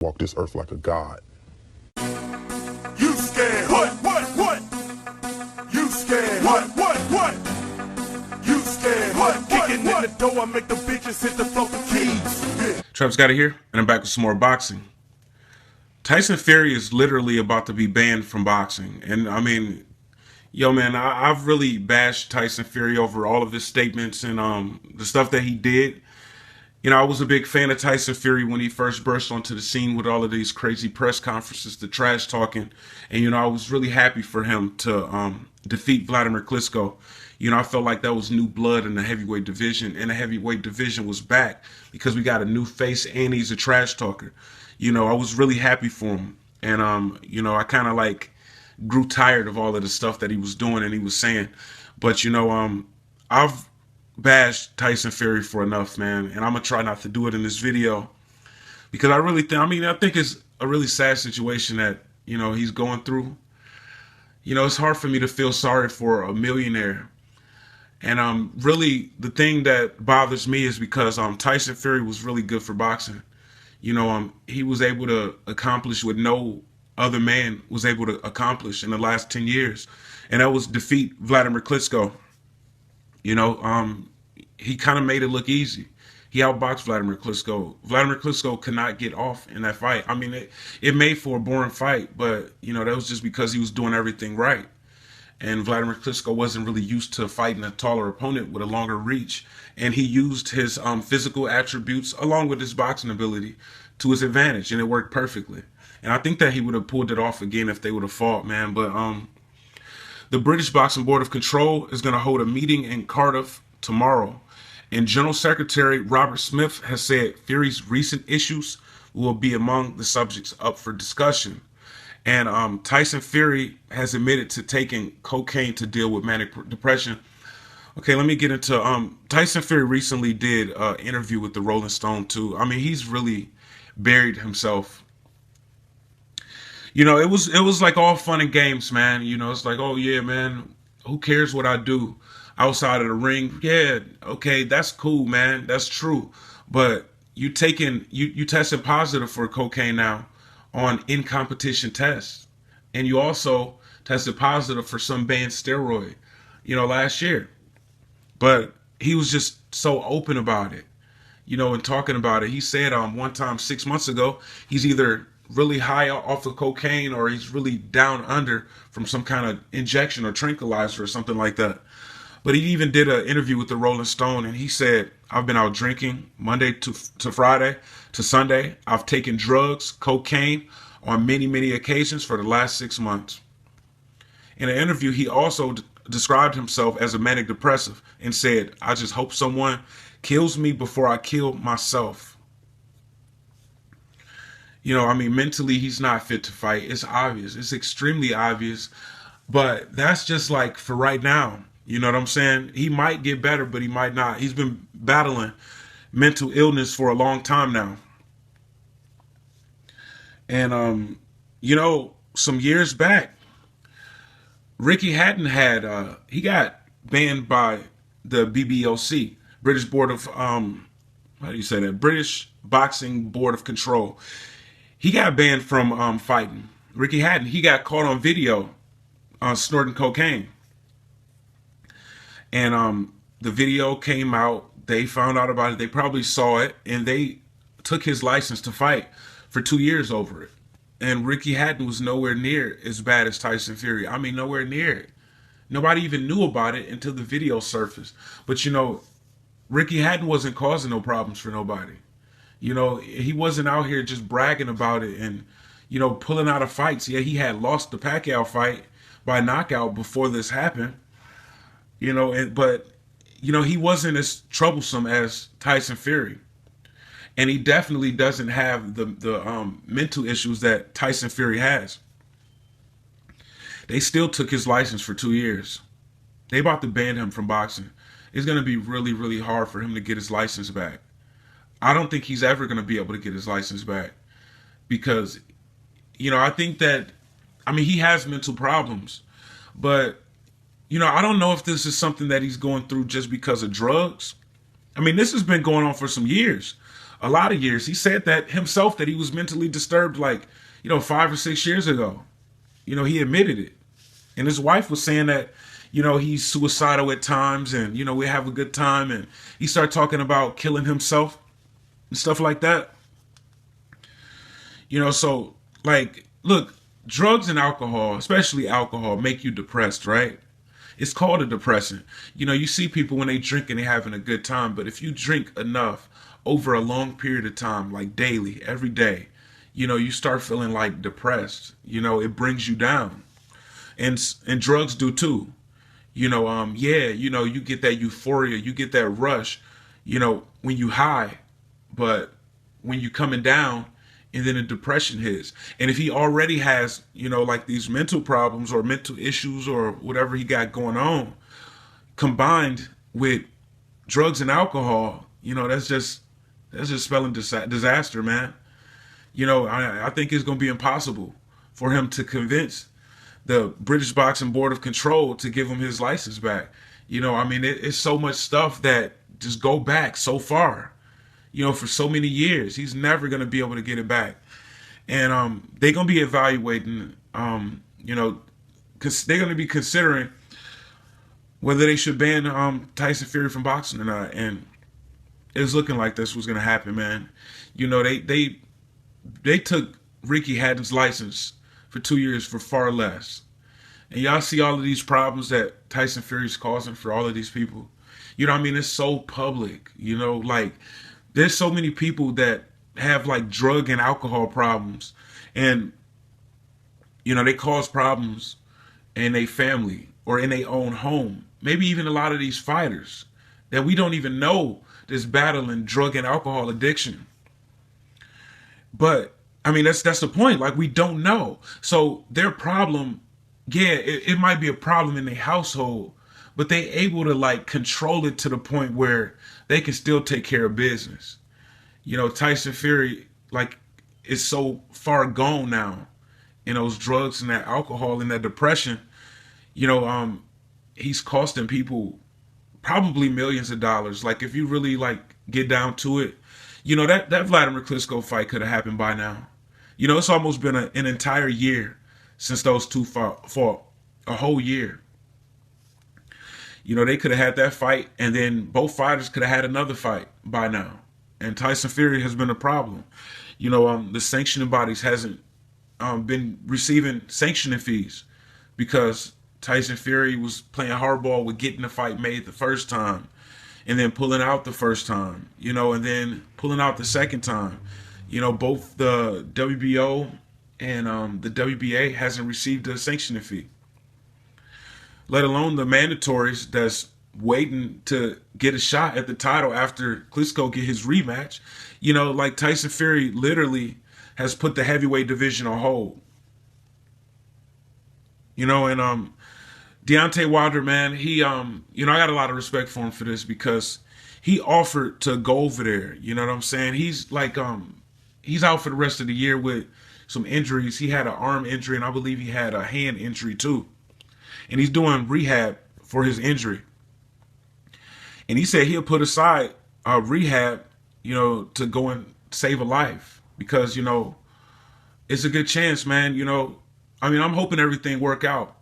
walk this earth like a god. You scared? What? You scared? What? You scared? What? Kicking in the door, I make the bitches hit the floor for keys. Yeah. Travis got it here, and I'm back with some more boxing. Tyson Fury is literally about to be banned from boxing. And I mean, yo, man, I've really bashed Tyson Fury over all of his statements and the stuff that he did. You know, I was a big fan of Tyson Fury when he first burst onto the scene with all of these crazy press conferences, the trash talking. And, you know, I was really happy for him to defeat Vladimir Klitschko. You know, I felt like that was new blood in the heavyweight division, and the heavyweight division was back because we got a new face and he's a trash talker. You know, I was really happy for him. And, you know, I kind of like grew tired of all of the stuff that he was doing and he was saying. But, you know, I've bashed Tyson Fury for enough, man. And I'm going to try not to do it in this video because I really think, I think it's a really sad situation that, you know, he's going through. You know, it's hard for me to feel sorry for a millionaire. And really, the thing that bothers me is because Tyson Fury was really good for boxing. You know, he was able to accomplish what no other man was able to accomplish in the last 10 years. And that was defeat Vladimir Klitschko. You know, he kind of made it look easy. He outboxed Vladimir Klitschko. Vladimir Klitschko could not get off in that fight. I mean, it made for a boring fight, but, you know, that was just because he was doing everything right. And Vladimir Klitschko wasn't really used to fighting a taller opponent with a longer reach. And he used his physical attributes along with his boxing ability to his advantage, and it worked perfectly. And I think that he would have pulled it off again if they would have fought, man. But the British Boxing Board of Control is going to hold a meeting in Cardiff tomorrow. And General Secretary Robert Smith has said Fury's recent issues will be among the subjects up for discussion. And Tyson Fury has admitted to taking cocaine to deal with manic depression. Okay, let me get into Tyson Fury recently did an interview with the Rolling Stone too. I mean, he's really buried himself. You know, it was like all fun and games, man. You know, it's like, oh yeah, man, who cares what I do outside of the ring? Yeah, okay, that's cool, man. That's true. But you tested positive for cocaine now on in-competition tests. And you also tested positive for some banned steroid, you know, last year. But he was just so open about it, you know, and talking about it. He said one time 6 months ago, he's either really high off of cocaine or he's really down under from some kind of injection or tranquilizer or something like that. But he even did an interview with the Rolling Stone, and he said, I've been out drinking Monday to Friday to Sunday. I've taken drugs, cocaine on many, many occasions for the last 6 months. In an interview, he also described himself as a manic depressive and said, I just hope someone kills me before I kill myself. You know, I mean, mentally, he's not fit to fight. It's obvious. It's extremely obvious. But that's just like for right now. You know what I'm saying? He might get better, but he might not. He's been battling mental illness for a long time now. And, you know, some years back, Ricky Hatton he got banned by the BBOC, British Board of, how do you say that? British Boxing Board of Control. He got banned from fighting. Ricky Hatton, he got caught on video snorting cocaine. And the video came out. They found out about it. They probably saw it. And they took his license to fight for 2 years over it. And Ricky Hatton was nowhere near as bad as Tyson Fury. I mean, nowhere near it. Nobody even knew about it until the video surfaced. But, you know, Ricky Hatton wasn't causing no problems for nobody. You know, he wasn't out here just bragging about it and, you know, pulling out of fights. Yeah, he had lost the Pacquiao fight by knockout before this happened. You know, but, you know, he wasn't as troublesome as Tyson Fury. And he definitely doesn't have the mental issues that Tyson Fury has. They still took his license for 2 years. They about to ban him from boxing. It's going to be really, really hard for him to get his license back. I don't think he's ever going to be able to get his license back. Because, you know, I think that, I mean, he has mental problems. But, you know, I don't know if this is something that he's going through just because of drugs. I mean, this has been going on for some years. a lot of years. He said that himself, that he was mentally disturbed like, 5 or 6 years ago. He admitted it. And his wife was saying that, he's suicidal at times and, we have a good time. And he started talking about killing himself and stuff like that. So like, look, drugs and alcohol, especially alcohol, make you depressed, right? It's called a depressant. You see people when they drink and they're having a good time, but if you drink enough over a long period of time, like daily, every day, you start feeling like depressed. It brings you down. And drugs do too. You get that euphoria, you get that rush, when you high, but when you coming down, and then a depression hits. And if he already has, like these mental problems or mental issues or whatever he got going on, combined with drugs and alcohol, that's just spelling disaster, man. I think it's going to be impossible for him to convince the British Boxing Board of Control to give him his license back. It's so much stuff that just go back so far. For so many years, he's never going to be able to get it back. And they're going to be evaluating, because they're going to be considering whether they should ban Tyson Fury from boxing or not. And it's looking like this was going to happen, man. They took Ricky Hatton's license for 2 years for far less. And y'all see all of these problems that Tyson Fury is causing for all of these people. It's so public, like, there's so many people that have like drug and alcohol problems, and they cause problems in a family or in their own home. Maybe even a lot of these fighters that we don't even know this battling drug and alcohol addiction. But that's the point. Like, we don't know. So their problem, it might be a problem in their household, but they able to like control it to the point where they can still take care of business. Tyson Fury, like, is so far gone now in those drugs and that alcohol and that depression. He's costing people probably millions of dollars. Like, if you really like get down to it, that Vladimir Klitschko fight could have happened by now. It's almost been an entire year since those two fought, a whole year. They could have had that fight, and then both fighters could have had another fight by now. And Tyson Fury has been a problem. The sanctioning bodies hasn't been receiving sanctioning fees because Tyson Fury was playing hardball with getting the fight made the first time and then pulling out the first time, and then pulling out the second time. Both the WBO and the WBA hasn't received a sanctioning fee, let alone the mandatories that's waiting to get a shot at the title after Klitschko get his rematch. Like, Tyson Fury literally has put the heavyweight division on hold. And Deontay Wilder, man, he I got a lot of respect for him for this because he offered to go over there. You know what I'm saying? He's like he's out for the rest of the year with some injuries. He had an arm injury, and I believe he had a hand injury too. And he's doing rehab for his injury. And he said he'll put aside rehab, to go and save a life because, it's a good chance, man. I'm hoping everything work out,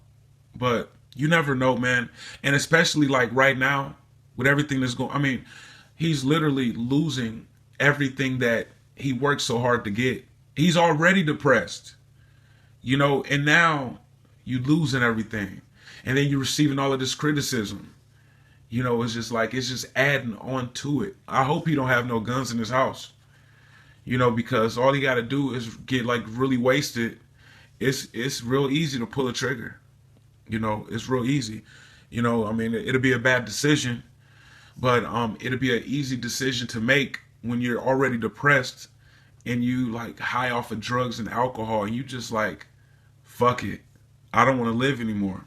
but you never know, man. And especially like right now with everything that's going, he's literally losing everything that he worked so hard to get. He's already depressed, and now you losing everything. And then you're receiving all of this criticism. It's just adding on to it. I hope he don't have no guns in his house. Because all he got to do is get like really wasted. It's real easy to pull a trigger. It's real easy. It'll be a bad decision, but it'll be an easy decision to make when you're already depressed and you like high off of drugs and alcohol and you just like, fuck it. I don't want to live anymore.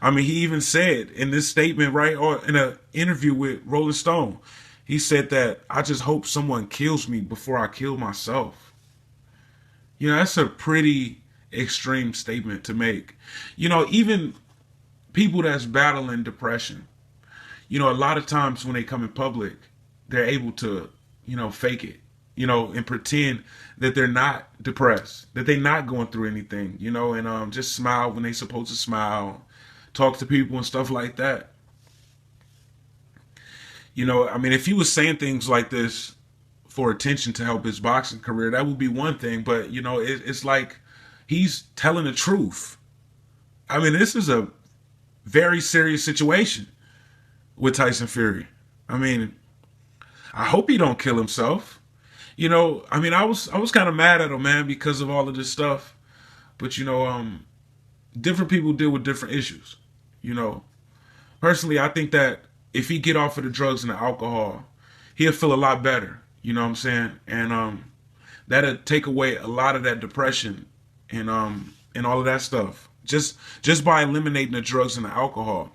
He even said in this statement, right, or in an interview with Rolling Stone, he said that I just hope someone kills me before I kill myself. That's a pretty extreme statement to make. Even people that's battling depression, a lot of times when they come in public, they're able to, fake it. and pretend that they're not depressed, that they're not going through anything, and just smile when they're supposed to smile, talk to people and stuff like that. I mean, if he was saying things like this for attention to help his boxing career, that would be one thing. But, it's like he's telling the truth. I mean, this is a very serious situation with Tyson Fury. I mean, I hope he don't kill himself. I mean, I was kind of mad at him, man, because of all of this stuff. But, different people deal with different issues. Personally, I think that if he get off of the drugs and the alcohol, he'll feel a lot better. You know what I'm saying? And that'll take away a lot of that depression and all of that stuff. Just by eliminating the drugs and the alcohol.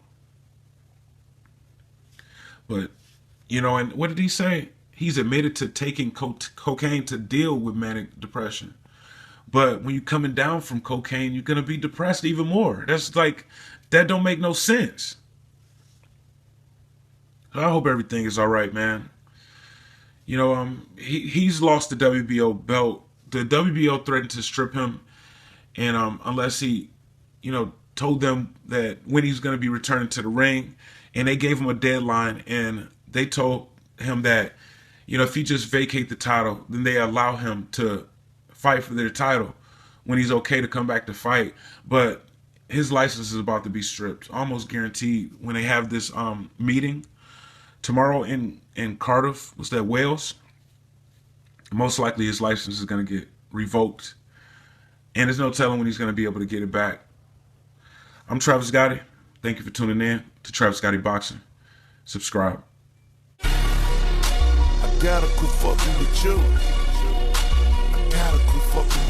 But, and what did he say? He's admitted to taking cocaine to deal with manic depression. But when you're coming down from cocaine, you're going to be depressed even more. That don't make no sense. I hope everything is all right, man. He's lost the WBO belt. The WBO threatened to strip him, and unless he, told them that when he's going to be returning to the ring, and they gave him a deadline, and they told him that, if he just vacate the title, then they allow him to fight for their title when he's okay to come back to fight. But his license is about to be stripped, almost guaranteed, when they have this meeting tomorrow in Cardiff. Was that Wales? Most likely his license is going to get revoked. And there's no telling when he's going to be able to get it back. I'm Travis Gotti. Thank you for tuning in to Travis Gotti Boxing. Subscribe. I gotta quit fucking with you. I gotta quit fucking with you.